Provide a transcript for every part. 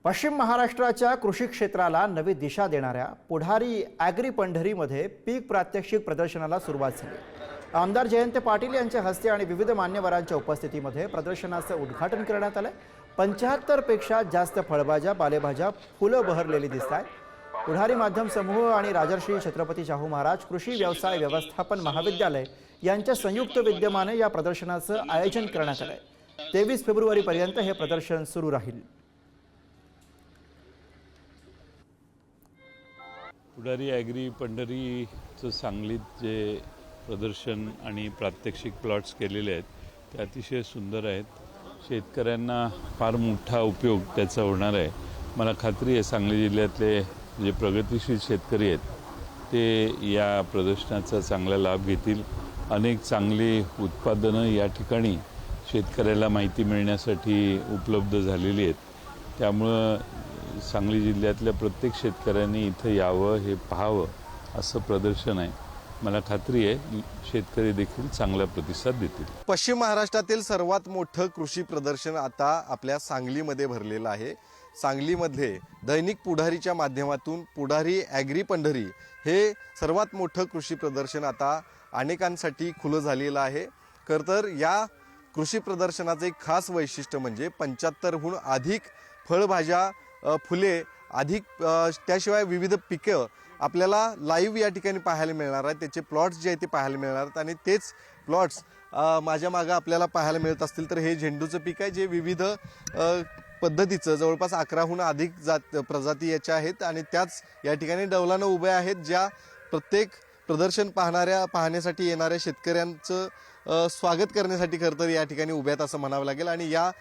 पश्चिम महाराष्ट्राच्या कृषी क्षेत्राला नवी दिशा देणाऱ्या पुढारी ॲग्री पंढरीमध्ये पीक प्रात्यक्षिक प्रदर्शनाला सुरुवात झाली। आमदार जयंत पाटील यांच्या हस्ते आणि विविध मान्यवरांच्या उपस्थितीमध्ये प्रदर्शनाचं उद्घाटन करण्यात आलं। 75 पेक्षा जास्त फळभाज्या, पालेभाज्या, फुलं बहरलेली दिसतात। पुढारी माध्यम समूह आणि राजर्षी छत्रपती शाहू महाराज कृषी व्यवसाय व्यवस्थापन महाविद्यालय यांच्या संयुक्त विद्यमाने या प्रदर्शनाचं आयोजन करण्यात आलं आहे। 23 फेब्रुवारीपर्यंत हे प्रदर्शन सुरू राहील। पुढारी ॲग्री पंढरीचं सांगलीत जे प्रदर्शन आणि प्रात्यक्षिक प्लॉट्स केलेले आहेत ते अतिशय सुंदर आहेत। शेतकऱ्यांना फार मोठा उपयोग त्याचा होणार आहे। मला खात्री आहे सांगली जिल्ह्यातले जे प्रगतिशील शेतकरी आहेत ते या प्रदर्शनाचा चांगला लाभ घेतील। अनेक चांगली उत्पादनं या ठिकाणी शेतकऱ्याला माहिती मिळण्यासाठी उपलब्ध झालेली आहेत। त्यामुळं सांगली जिल्ह्यातल्या प्रत्येक शेतकऱ्यांनी इथं यावं, हे पाहावं असं प्रदर्शन आहे। मला खात्री आहे शेतकरी देखील चांगला प्रतिसाद देतील। पश्चिम महाराष्ट्रातील सर्वात मोठं कृषी प्रदर्शन आता आपल्या सांगलीमध्ये भरलेलं आहे। सांगलीमध्ये दैनिक पुढारीच्या माध्यमातून पुढारी ॲग्री पंढरी हे सर्वात मोठं कृषी प्रदर्शन आता अनेकांसाठी खुलं झालेलं आहे। खरं तर या कृषी प्रदर्शनाचं एक खास वैशिष्ट्य म्हणजे 75हून अधिक फळभाज्या, फुले, अधिक त्याशिवाय विविध पिकं आपल्याला लाईव्ह या ठिकाणी पाहायला मिळणार आहेत। त्याचे प्लॉट्स जे आहेत ते पाहायला मिळणार आहेत आणि तेच प्लॉट्स माझ्या मागं आपल्याला पाहायला मिळत असतील तर हे झेंडूचं पीक आहे जे विविध पद्धतीचं जवळपास 11हून अधिक प्रजाती याच्या आहेत आणि त्याच या ठिकाणी डौलानं उभ्या आहेत, ज्या प्रत्येक प्रदर्शन पाहण्यासाठी येणाऱ्या शेतकऱ्यांचं स्वागत करण्यासाठी खरं तर या ठिकाणी उभ्यात असं म्हणावं लागेल। आणि या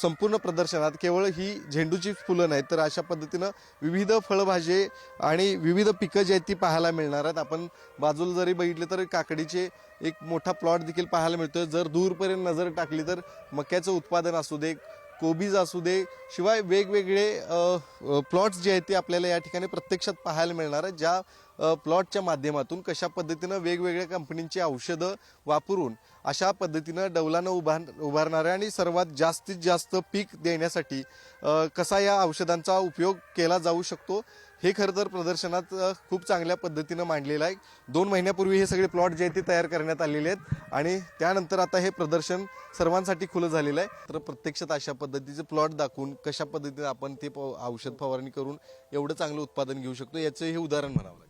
संपूर्ण प्रदर्शनात केवळ ही झेंडूची फुलं नाहीत तर अशा पद्धतीनं विविध फळभाजे आणि विविध पिकं जी आहेत ती पाहायला मिळणार आहेत। आपण बाजूला जरी बघितले तर काकडीचे एक मोठा प्लॉट देखील पाहायला मिळतोय। जर दूरपर्यंत नजर टाकली तर मक्याचं उत्पादन असू दे, कोबीज असू दे, शिवाय वेगवेगळे प्लॉट्स जे आहेत ते आपल्याला या ठिकाणी प्रत्यक्षात पाहायला मिळणार आहेत, ज्या प्लॉटच्या माध्यमातून कशा पद्धतीनं वेगवेगळ्या कंपनींची औषधं वापरून अशा पद्धतीनं डौलानं उभारणाऱ्या आणि सर्वात जास्तीत जास्त पीक देण्यासाठी कसा या औषधांचा उपयोग केला जाऊ शकतो हे खरं तर प्रदर्शनात खूप चांगल्या पद्धतीनं मांडलेलं आहे। 2 महिन्यापूर्वी हे सगळे प्लॉट जे आहेत ते तयार करण्यात आलेले आहेत आणि त्यानंतर आता हे प्रदर्शन सर्वांसाठी खुलं झालेलं आहे। तर प्रत्यक्षात अशा पद्धतीचे प्लॉट दाखवून कशा पद्धतीने आपण ते औषध फवारणी करून एवढं चांगलं उत्पादन घेऊ शकतो याचं हे उदाहरण म्हणावं लागेल।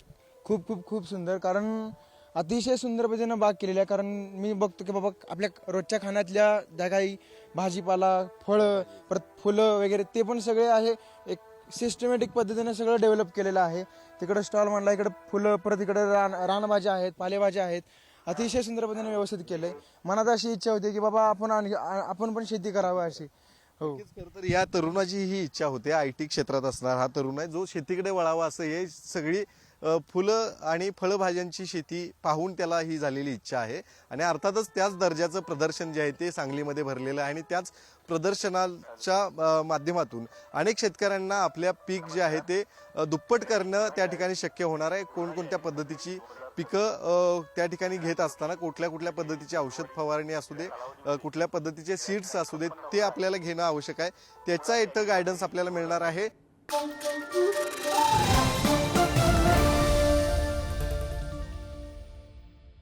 खूप सुंदर, कारण अतिशय सुंदर पद्धतीनं बाग केलेली आहे। कारण मी बघतो की बाबा आपल्या रोजच्या खाण्यातल्या ज्या काही भाजीपाला, फळं, परत फुलं वगैरे ते पण सगळे आहे एक सिस्टमॅटिक पद्धतीने सगळं डेव्हलप केलेलं आहे। तिकडं स्टॉल मांडला, इकडे फुलं, परत इकडे रानभाज्या आहेत, पालेभाज्या आहेत। अतिशय सुंदर पद्धतीने व्यवस्थित केलंय। मनात अशी इच्छा होती की बाबा आपण पण शेती करावी अशी। हो, खरं तर या तरुणाची ही इच्छा होते। IT क्षेत्रात असणार हा तरुण आहे जो शेतीकडे वळावा असं हे सगळी फुलं आणि फळभाज्यांची शेती पाहून त्याला ही झालेली इच्छा आहे आणि अर्थातच त्याच दर्जाचं प्रदर्शन जे आहे ते सांगलीमध्ये भरलेलं आहे आणि त्याच प्रदर्शनाच्या माध्यमातून अनेक शेतकऱ्यांना आपल्या पीक जे आहे ते दुप्पट करणं त्या ठिकाणी शक्य होणार आहे। कोणकोणत्या पद्धतीची पिकं त्या ठिकाणी घेत असताना कुठल्या पद्धतीची औषध फवारणी असू दे, कुठल्या पद्धतीचे सीड्स असू दे ते आपल्याला घेणं आवश्यक आहे। त्याचा एक गायडन्स आपल्याला मिळणार आहे।